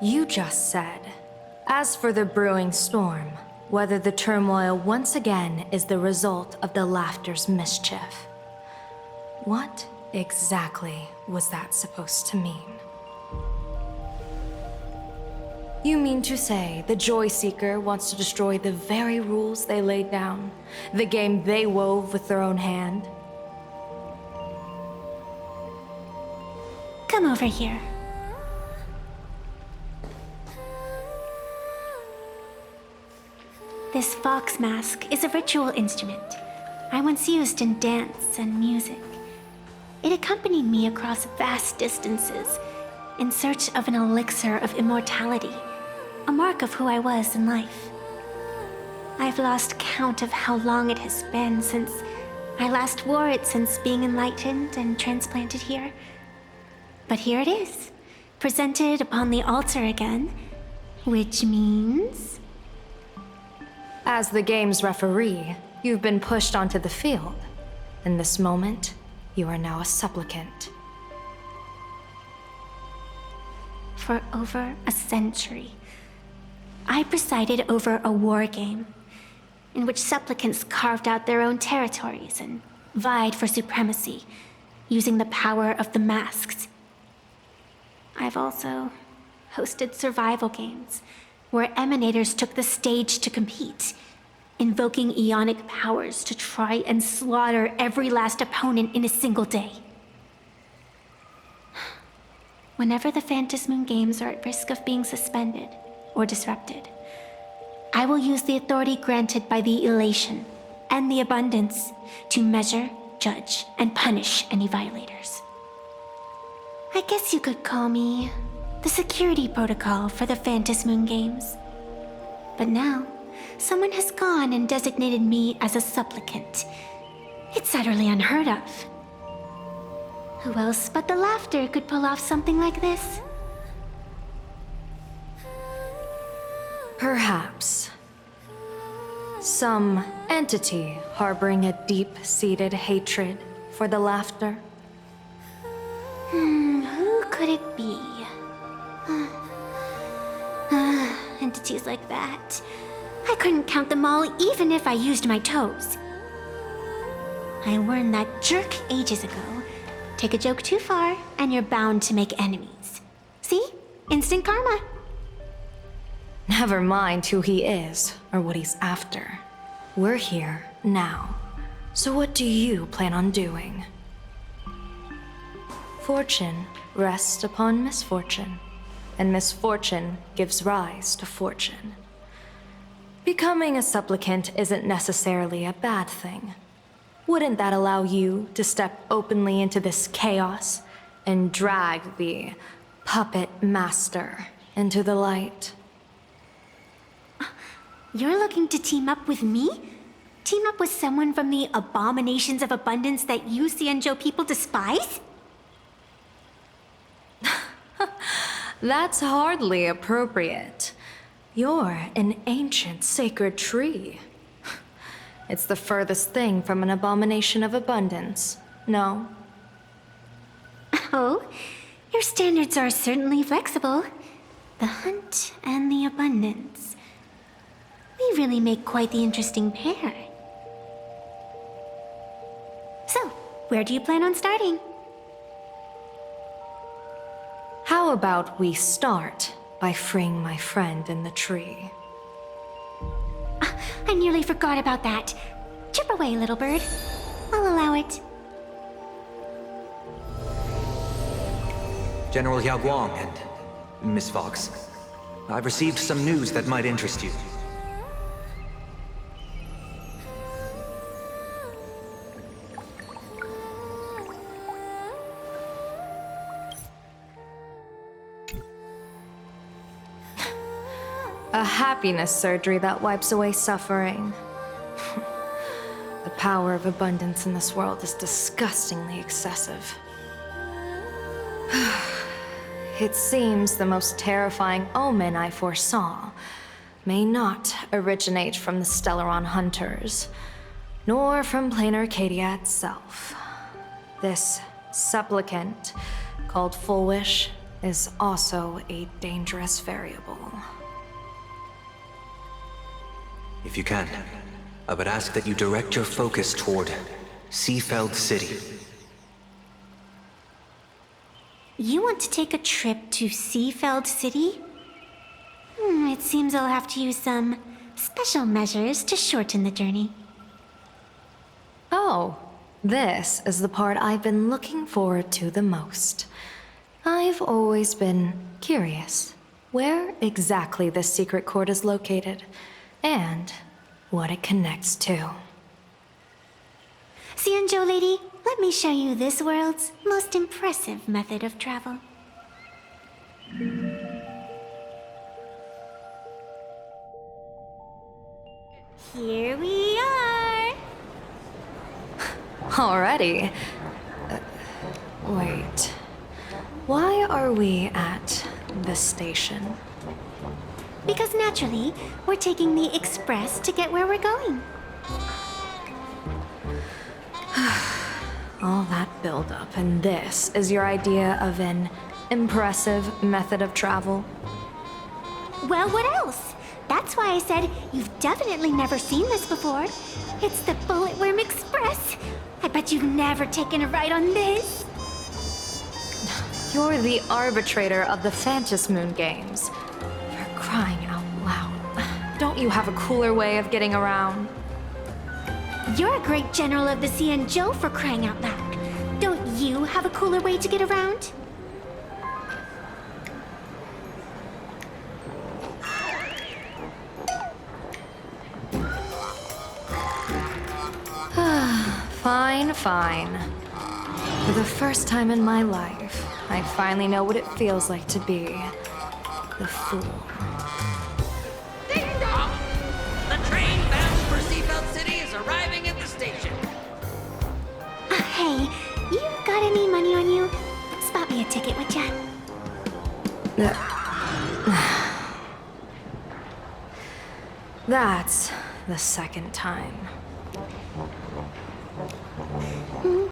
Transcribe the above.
You just said, as for the brewing storm, whether the turmoil once again is the result of the laughter's mischief. What exactly was that supposed to mean? You mean to say the Joy Seeker wants to destroy the very rules they laid down, the game they wove with their own hand? Come over here. This fox mask is a ritual instrument I once used in dance and music. It accompanied me across vast distances in search of an elixir of immortality, a mark of who I was in life. I've lost count of how long it has been since I last wore it since being enlightened and transplanted here. But here it is, presented upon the altar again, which means... As the game's referee, you've been pushed onto the field. In this moment, you are now a supplicant. For over a century, I presided over a war game in which supplicants carved out their own territories and vied for supremacy, using the power of the masks. I've also hosted survival games where emanators took the stage to compete, invoking eonic powers to try and slaughter every last opponent in a single day. Whenever the Phantasmoon games are at risk of being suspended or disrupted, I will use the authority granted by the elation and the abundance to measure, judge, and punish any violators. I guess you could call me the security protocol for the Phantasmoon games. But now, someone has gone and designated me as a supplicant. It's utterly unheard of. Who else but the laughter could pull off something like this? Perhaps. Some entity harboring a deep-seated hatred for the laughter. Who could it be? Entities like that. I couldn't count them all even if I used my toes. I warned that jerk ages ago. Take a joke too far, and you're bound to make enemies. See? Instant karma. Never mind who he is or what he's after. We're here now. So what do you plan on doing? Fortune rests upon misfortune, and misfortune gives rise to fortune. Becoming a supplicant isn't necessarily a bad thing. Wouldn't that allow you to step openly into this chaos and drag the puppet master into the light? You're looking to team up with me? Team up with someone from the abominations of abundance that you Xianzhou people despise? That's hardly appropriate. You're an ancient sacred tree. It's the furthest thing from an abomination of abundance, no? Oh, your standards are certainly flexible. The hunt and the abundance. We really make quite the interesting pair. So, where do you plan on starting? How about we start by freeing my friend in the tree? I nearly forgot about that. Chip away, little bird. I'll allow it. General Yao Guang and Miss Fox, I've received some news that might interest you. A happiness surgery that wipes away suffering. The power of abundance in this world is disgustingly excessive. It seems the most terrifying omen I foresaw may not originate from the Stellaron hunters, nor from plain Arcadia itself. This supplicant, called Full Wish, is also a dangerous variable. If you can, I would ask that you direct your focus toward Seafeld City. You want to take a trip to Seafeld City? It seems I'll have to use some special measures to shorten the journey. Oh, this is the part I've been looking forward to the most. I've always been curious where exactly this secret court is located, and what it connects to. Xianzhou lady, let me show you this world's most impressive method of travel. Here we are! Already? Wait. Why are we at the station? Because naturally, we're taking the express to get where we're going. All that buildup, and this is your idea of an impressive method of travel? Well, what else? That's why I said you've definitely never seen this before. It's the Bulletworm Express. I bet you've never taken a ride on this. You're the arbitrator of the Phantom Moon games. For crying out loud. Don't you have a cooler way of getting around? You're a great general of the Xianzhou for crying out loud. Don't you have a cooler way to get around? Fine, fine. For the first time in my life, I finally know what it feels like to be the fool. Ding dong! The train bound for Seafeld City is arriving at the station. Hey, you got any money on you? Spot me a ticket, would ya? That's the second time.